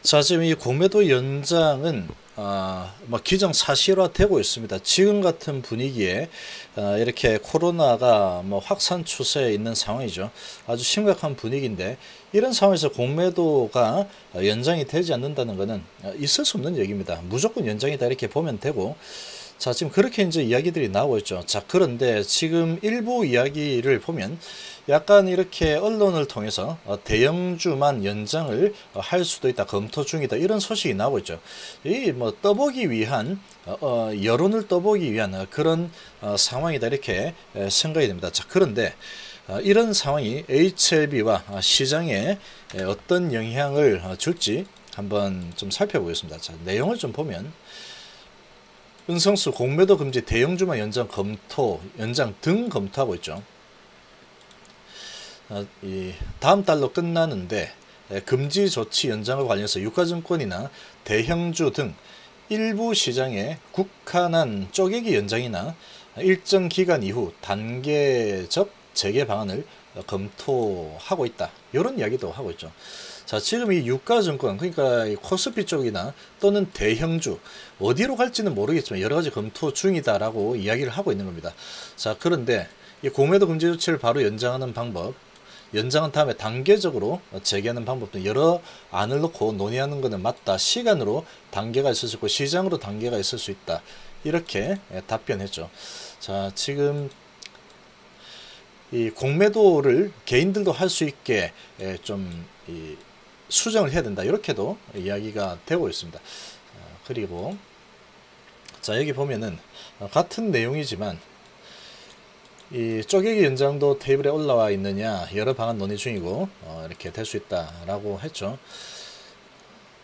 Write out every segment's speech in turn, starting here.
자, 지금 이 공매도 연장은 뭐 기정사실화되고 있습니다. 지금 같은 분위기에 이렇게 코로나가 뭐 확산 추세에 있는 상황이죠. 아주 심각한 분위기인데 이런 상황에서 공매도가 연장이 되지 않는다는 것은 있을 수 없는 얘기입니다. 무조건 연장이다 이렇게 보면 되고, 자, 지금 그렇게 이제 이야기들이 나오고 있죠. 자, 그런데 지금 일부 이야기를 보면 약간 이렇게 언론을 통해서 대형주만 연장을 할 수도 있다, 검토 중이다, 이런 소식이 나오고 있죠. 이 뭐 떠보기 위한 여론을 떠보기 위한 그런 상황이다 이렇게 생각이 됩니다. 자, 그런데 이런 상황이 HLB와 시장에 어떤 영향을 줄지 한번 좀 살펴보겠습니다. 자, 내용을 좀 보면 은성수 공매도 금지 대형주만 연장 등 검토하고 있죠. 이 다음 달로 끝나는데 금지 조치 연장과 관련해서 유가증권이나 대형주 등 일부 시장에 국한한 쪼개기 연장이나 일정 기간 이후 단계적 재개 방안을 검토하고 있다, 이런 이야기도 하고 있죠. 자, 지금 이 유가증권, 그러니까 이 코스피 쪽이나 또는 대형주 어디로 갈지는 모르겠지만 여러가지 검토 중이다라고 이야기를 하고 있는 겁니다. 자, 그런데 이 공매도 금지 조치를 바로 연장하는 방법, 연장한 다음에 단계적으로 재개하는 방법 등 여러 안을 놓고 논의하는 것은 맞다. 시간으로 단계가 있을 수 있고 시장으로 단계가 있을 수 있다, 이렇게 답변했죠. 자, 지금 이 공매도를 개인들도 할 수 있게 좀 수정을 해야 된다, 이렇게도 이야기가 되고 있습니다. 그리고 자, 여기 보면은 같은 내용이지만 이 쪼개기 연장도 테이블에 올라와 있느냐, 여러 방안 논의 중이고 이렇게 될 수 있다라고 했죠.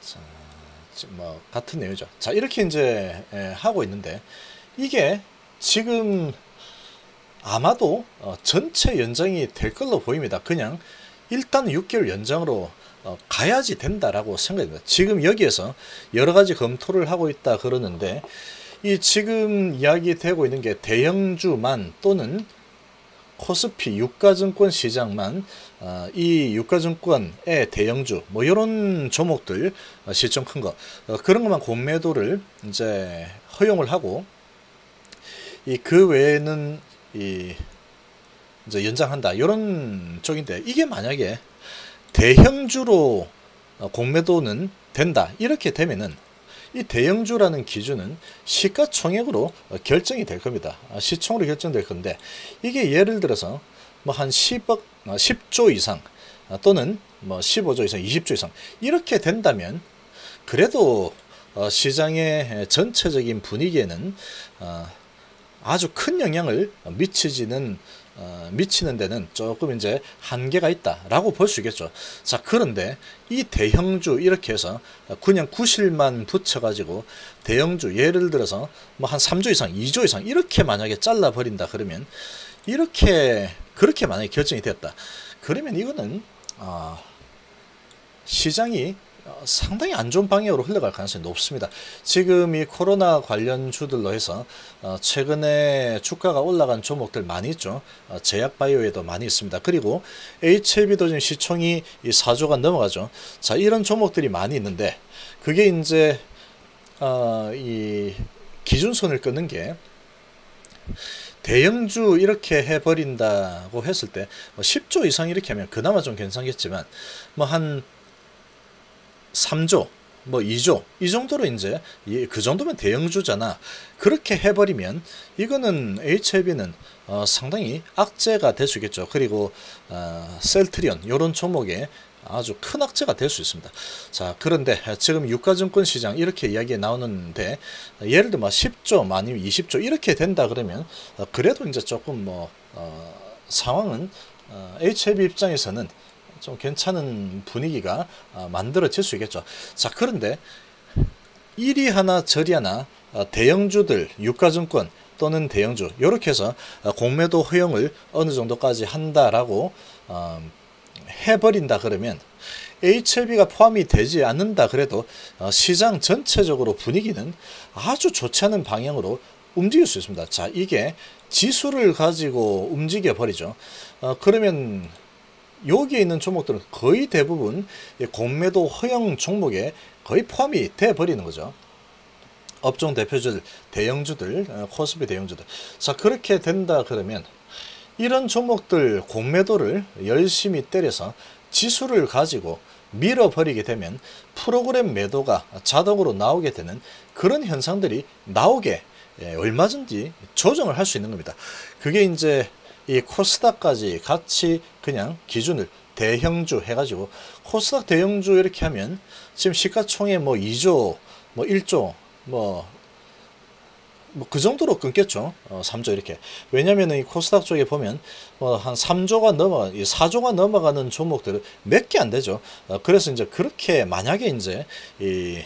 자, 뭐 같은 내용이죠. 자, 이렇게 이제 하고 있는데 이게 지금 아마도 전체 연장이 될 걸로 보입니다. 그냥 일단 6개월 연장으로 가야지 된다라고 생각합니다. 지금 여기에서 여러 가지 검토를 하고 있다 그러는데, 이 지금 이야기되고 있는 게 대형주만 또는 코스피 유가증권 시장만, 이 유가증권의 대형주 뭐 이런 종목들 시총 큰 거 그런 것만 공매도를 이제 허용을 하고, 이 그 외에는 이제 연장한다, 이런 쪽인데, 이게 만약에 대형주로 공매도는 된다 이렇게 되면은 이 대형주라는 기준은 시가총액으로 결정이 될 겁니다. 시총으로 결정될 건데, 이게 예를 들어서 뭐 한 10조 이상 또는 뭐 15조 이상, 20조 이상 이렇게 된다면 그래도 시장의 전체적인 분위기에는 아주 큰 영향을 미치는 데는 조금 이제 한계가 있다라고 볼 수 있겠죠. 자, 그런데 이 대형주 이렇게 해서 그냥 구실만 붙여가지고 대형주 예를 들어서 뭐 한 3조 이상, 2조 이상 이렇게 만약에 잘라버린다 그러면, 그렇게 만약에 결정이 됐다 그러면 이거는 시장이 상당히 안 좋은 방향으로 흘러갈 가능성이 높습니다. 지금 이 코로나 관련주들로 해서 최근에 주가가 올라간 종목들 많이 있죠. 제약바이오에도 많이 있습니다. 그리고 HLB도 지금 시총이 4조가 넘어가죠. 자, 이런 종목들이 많이 있는데, 그게 이제 이 기준선을 끊는 게 대형주 이렇게 해버린다고 했을 때 10조 이상 이렇게 하면 그나마 좀 괜찮겠지만 뭐 한 3조, 뭐 2조 이 정도로 이제 그 정도면 대형주잖아, 그렇게 해버리면 이거는 HLB는 상당히 악재가 될 수 있겠죠. 그리고 셀트리온 이런 종목에 아주 큰 악재가 될 수 있습니다. 자, 그런데 지금 유가증권 시장 이렇게 이야기 나오는데, 예를 들어 10조 아니면 20조 이렇게 된다 그러면 그래도 이제 조금 뭐 상황은 HLB 입장에서는 좀 괜찮은 분위기가 만들어질 수 있겠죠. 자, 그런데 이리 하나 저리 하나 대형주들 유가증권 또는 대형주 이렇게 해서 공매도 허용을 어느 정도까지 한다라고 해버린다 그러면 HLB가 포함이 되지 않는다 그래도 시장 전체적으로 분위기는 아주 좋지 않은 방향으로 움직일 수 있습니다. 자, 이게 지수를 가지고 움직여 버리죠. 그러면 여기에 있는 종목들은 거의 대부분 공매도 허용 종목에 거의 포함이 돼 버리는 거죠. 업종 대표주들, 대형주들, 코스피 대형주들. 자, 그렇게 된다 그러면 이런 종목들 공매도를 열심히 때려서 지수를 가지고 밀어버리게 되면 프로그램 매도가 자동으로 나오게 되는 그런 현상들이 나오게 얼마든지 조정을 할 수 있는 겁니다. 그게 이제 이 코스닥까지 같이 그냥 기준을 대형주 해가지고 코스닥 대형주 이렇게 하면 지금 시가총액 뭐 2조, 뭐 1조, 뭐 그 정도로 끊겠죠. 3조 이렇게. 왜냐면은 이 코스닥 쪽에 보면 한 3조가 4조가 넘어가는 종목들은 몇 개 안 되죠. 그래서 이제 그렇게 만약에 이제 이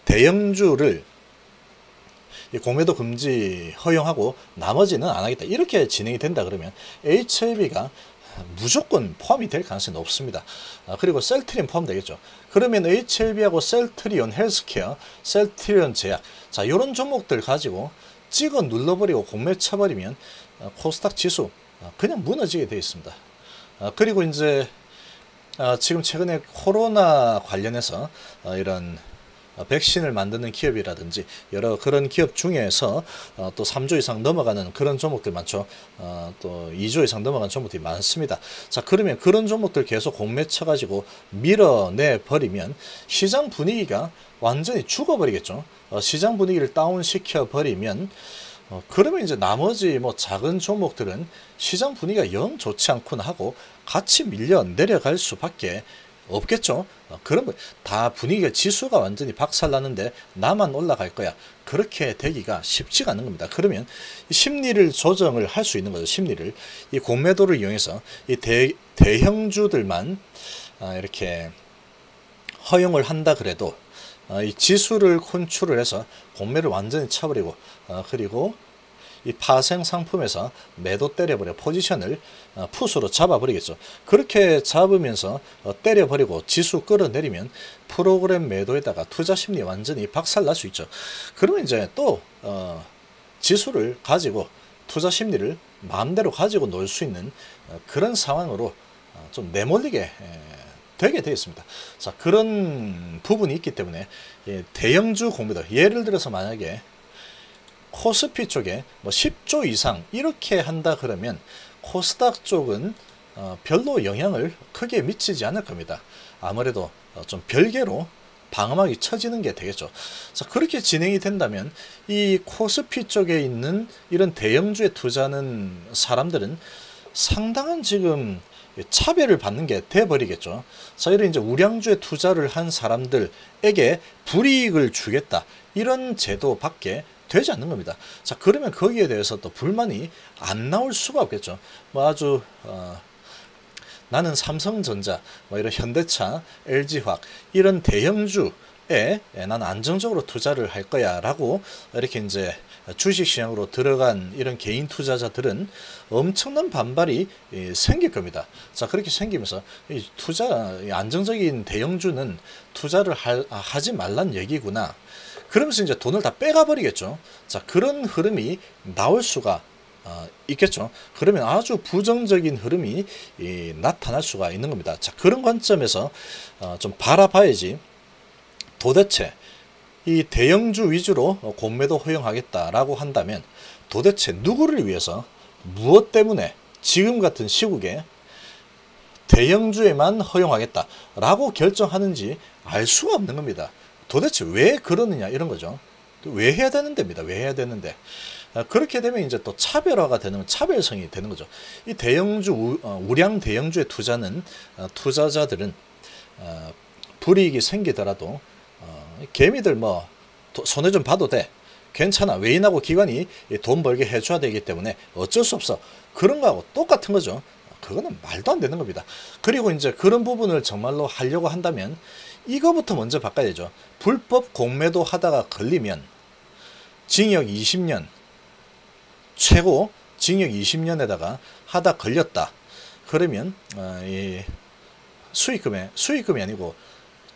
대형주를 공매도 금지 허용하고 나머지는 안 하겠다. 이렇게 진행이 된다 그러면 HLB가 무조건 포함이 될 가능성이 높습니다. 그리고 셀트리온 포함되겠죠. 그러면 HLB하고 셀트리온 헬스케어, 셀트리온 제약, 자, 이런 종목들 가지고 찍어 눌러버리고 공매 쳐버리면 코스닥 지수 그냥 무너지게 되어 있습니다. 그리고 이제 지금 최근에 코로나 관련해서 이런 백신을 만드는 기업이라든지 여러 그런 기업 중에서 또 3조 이상 넘어가는 그런 종목들 많죠. 또 2조 이상 넘어가는 종목들이 많습니다. 자, 그러면 그런 종목들 계속 공매 쳐가지고 밀어내 버리면 시장 분위기가 완전히 죽어버리겠죠. 시장 분위기를 다운시켜 버리면 그러면 이제 나머지 뭐 작은 종목들은 시장 분위기가 영 좋지 않구나 하고 같이 밀려 내려갈 수밖에 없겠죠. 그러면 다 분위기가 지수가 완전히 박살나는데 나만 올라갈 거야. 그렇게 되기가 쉽지가 않은 겁니다. 그러면 심리를 조정을 할 수 있는 거죠. 심리를. 이 공매도를 이용해서 이 대형주들만 이렇게 허용을 한다 그래도 이 지수를 컨트롤 해서 공매를 완전히 쳐버리고 그리고 이 파생 상품에서 매도 때려버려 포지션을 풋으로 잡아버리겠죠. 그렇게 잡으면서 때려버리고 지수 끌어내리면 프로그램 매도에다가 투자 심리 완전히 박살날 수 있죠. 그러면 이제 또 지수를 가지고 투자 심리를 마음대로 가지고 놀 수 있는 그런 상황으로 좀 내몰리게 되게 되어 있습니다. 자, 그런 부분이 있기 때문에 대형주 공매도, 예를 들어서 만약에 코스피 쪽에 뭐 10조 이상 이렇게 한다 그러면 코스닥 쪽은 별로 영향을 크게 미치지 않을 겁니다. 아무래도 좀 별개로 방어막이 쳐지는 게 되겠죠. 자, 그렇게 진행이 된다면 이 코스피 쪽에 있는 이런 대형주에 투자하는 사람들은 상당한 지금 차별을 받는 게 돼버리겠죠. 자, 이런 이제 우량주에 투자를 한 사람들에게 불이익을 주겠다, 이런 제도밖에 되지 않는 겁니다. 자, 그러면 거기에 대해서 또 불만이 안 나올 수가 없겠죠. 뭐 아주 나는 삼성전자, 뭐 이런 현대차, LG화학 이런 대형주에 나는 안정적으로 투자를 할 거야 라고 이렇게 이제 주식시장으로 들어간 이런 개인 투자자들은 엄청난 반발이 생길 겁니다. 자, 그렇게 생기면서 이 안정적인 대형주는 투자를 하지 말란 얘기구나, 그러면서 이제 돈을 다 빼가 버리겠죠. 자, 그런 흐름이 나올 수가 있겠죠. 그러면 아주 부정적인 흐름이 나타날 수가 있는 겁니다. 자, 그런 관점에서 좀 바라봐야지 도대체 이 대형주 위주로 공매도 허용하겠다라고 한다면 도대체 누구를 위해서, 무엇 때문에 지금 같은 시국에 대형주에만 허용하겠다라고 결정하는지 알 수가 없는 겁니다. 도대체 왜 그러느냐, 이런 거죠. 왜 해야 되는 데입니다. 왜 해야 되는데. 그렇게 되면 이제 또 차별화가 되는, 차별성이 되는 거죠. 이 대형주, 우량 대형주에 투자는 투자자들은 불이익이 생기더라도 개미들 뭐 손해 좀 봐도 돼, 괜찮아, 외인하고 기관이 돈 벌게 해줘야 되기 때문에 어쩔 수 없어, 그런 거하고 똑같은 거죠. 그거는 말도 안 되는 겁니다. 그리고 이제 그런 부분을 정말로 하려고 한다면 이거부터 먼저 바꿔야 되죠. 불법 공매도 하다가 걸리면 징역 20년, 최고 징역 20년에다가 하다 걸렸다 그러면 이 수익금이 아니고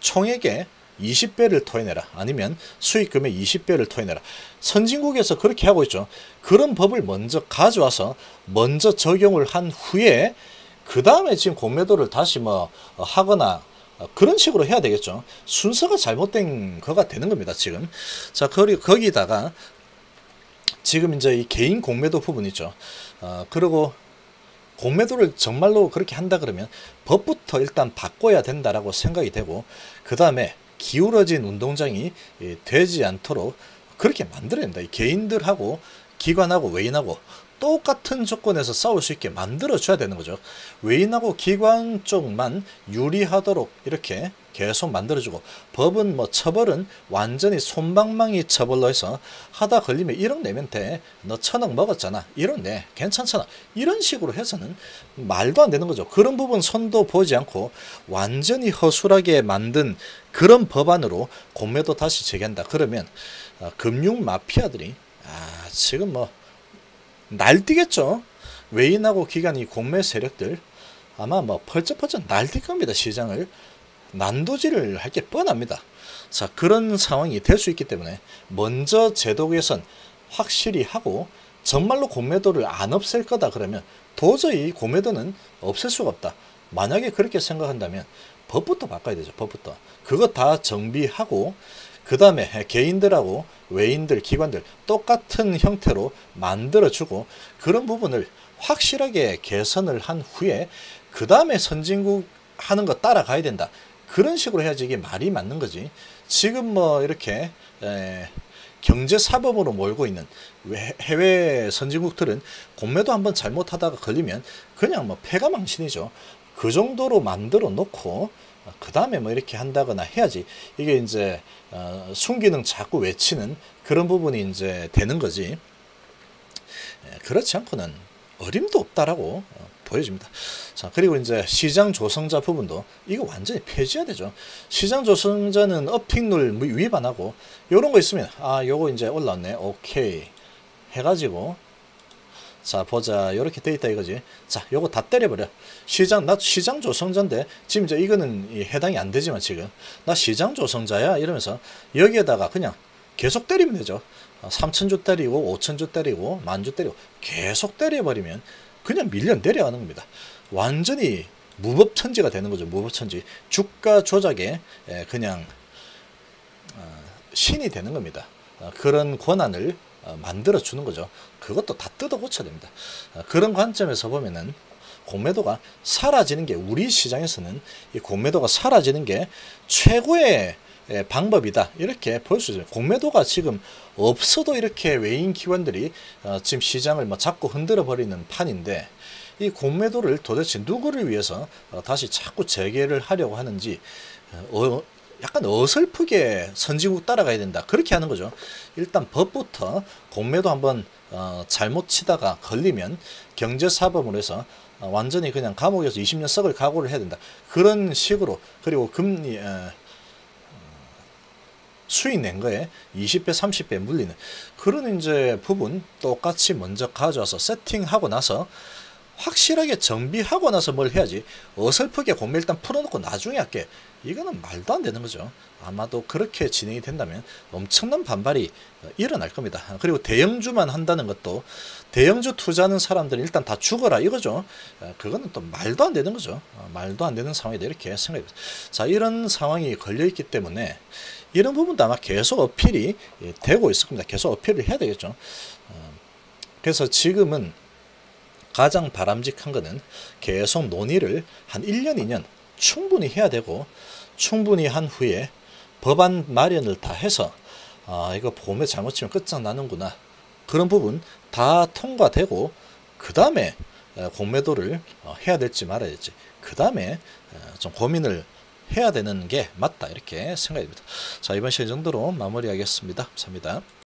총액의 20배를 토해내라, 아니면 수익금의 20배를 토해내라. 선진국에서 그렇게 하고 있죠. 그런 법을 먼저 가져와서 먼저 적용을 한 후에 그 다음에 지금 공매도를 다시 뭐 하거나 그런 식으로 해야 되겠죠. 순서가 잘못된 거가 되는 겁니다, 지금. 자, 거기다가 지금 이제 이 개인 공매도 부분 있죠. 그리고 공매도를 정말로 그렇게 한다 그러면 법부터 일단 바꿔야 된다라고 생각이 되고, 그 다음에 기울어진 운동장이 되지 않도록 그렇게 만들어야 된다. 이 개인들하고 기관하고 외인하고 똑같은 조건에서 싸울 수 있게 만들어줘야 되는 거죠. 외인하고 기관 쪽만 유리하도록 이렇게 계속 만들어주고, 법은 뭐 처벌은 완전히 솜방망이 처벌로 해서 하다 걸리면 1억 내면 돼. 너 1,000억 먹었잖아. 1억 내. 괜찮잖아. 이런 식으로 해서는 말도 안 되는 거죠. 그런 부분 손도 보지 않고 완전히 허술하게 만든 그런 법안으로 공매도 다시 재개한다. 그러면 금융 마피아들이 지금 뭐 날뛰겠죠. 외인하고 기관이 공매 세력들 아마 뭐 펄쩍펄쩍 날뛸 겁니다. 시장을 난도질을 할 게 뻔합니다. 자, 그런 상황이 될 수 있기 때문에 먼저 제도 개선 확실히 하고, 정말로 공매도를 안 없앨 거다 그러면 도저히 공매도는 없앨 수가 없다. 만약에 그렇게 생각한다면 법부터 바꿔야 되죠. 법부터. 그거 다 정비하고, 그 다음에 개인들하고 외인들, 기관들 똑같은 형태로 만들어주고, 그런 부분을 확실하게 개선을 한 후에 그 다음에 선진국 하는 거 따라가야 된다. 그런 식으로 해야지 이게 말이 맞는 거지. 지금 뭐 이렇게 경제사범으로 몰고 있는 해외 선진국들은 공매도 한번 잘못하다가 걸리면 그냥 뭐 패가망신이죠. 그 정도로 만들어 놓고 그 다음에 뭐 이렇게 한다거나 해야지 이게 이제 순기능 자꾸 외치는 그런 부분이 이제 되는 거지. 그렇지 않고는 어림도 없다라고 보여집니다. 자, 그리고 이제 시장 조성자 부분도 이거 완전히 폐지해야 되죠. 시장 조성자는 업픽룰 위반하고 요런 거 있으면 요거 이제 올라왔네. 오케이 해가지고 자 보자, 요렇게 돼 있다 이거지. 자, 요거 다 때려버려. 나 시장 조성자인데 지금 이제 이거는 해당이 안 되지만 지금 나 시장 조성자야 이러면서 여기에다가 그냥 계속 때리면 되죠. 3,000주 때리고 5,000주 때리고 10,000주 때리고 계속 때려버리면 그냥 밀려 내려가는 겁니다. 완전히 무법천지가 되는 거죠. 무법천지. 주가 조작에 그냥 신이 되는 겁니다. 그런 권한을 만들어 주는 거죠. 그것도 다 뜯어 고쳐야 됩니다. 그런 관점에서 보면은 공매도가 사라지는 게, 우리 시장에서는 이 공매도가 사라지는 게 최고의 방법이다 이렇게 볼 수 있어요. 공매도가 지금 없어도 이렇게 외인 기관들이 지금 시장을 뭐 자꾸 흔들어 버리는 판인데, 이 공매도를 도대체 누구를 위해서 다시 자꾸 재개를 하려고 하는지 약간 어설프게 선진국 따라가야 된다 그렇게 하는 거죠. 일단 법부터 공매도 한번 잘못 치다가 걸리면 경제사범으로 해서 완전히 그냥 감옥에서 20년 썩을 각오를 해야 된다 그런 식으로. 그리고 금리 수익 낸 거에 20배 30배 물리는 그런 이제 부분 똑같이 먼저 가져와서 세팅하고 나서 확실하게 정비하고 나서 뭘 해야지, 어설프게 공매 일단 풀어놓고 나중에 할게, 이거는 말도 안 되는 거죠. 아마도 그렇게 진행이 된다면 엄청난 반발이 일어날 겁니다. 그리고 대형주만 한다는 것도, 대형주 투자하는 사람들은 일단 다 죽어라 이거죠. 그거는 또 말도 안 되는 거죠. 말도 안 되는 상황이다 이렇게 생각합니다. 자, 이런 상황이 걸려있기 때문에 이런 부분도 아마 계속 어필이 되고 있을 겁니다. 계속 어필을 해야 되겠죠. 그래서 지금은 가장 바람직한 거는 계속 논의를 한 1년, 2년 충분히 해야 되고, 충분히 한 후에 법안 마련을 다 해서 이거 보험에 잘못 치면 끝장나는구나 그런 부분 다 통과되고, 그 다음에 공매도를 해야 될지 말아야 될지 그 다음에 좀 고민을 해야 되는 게 맞다 이렇게 생각이 듭니다. 자, 이번 시간 정도로 마무리하겠습니다. 감사합니다.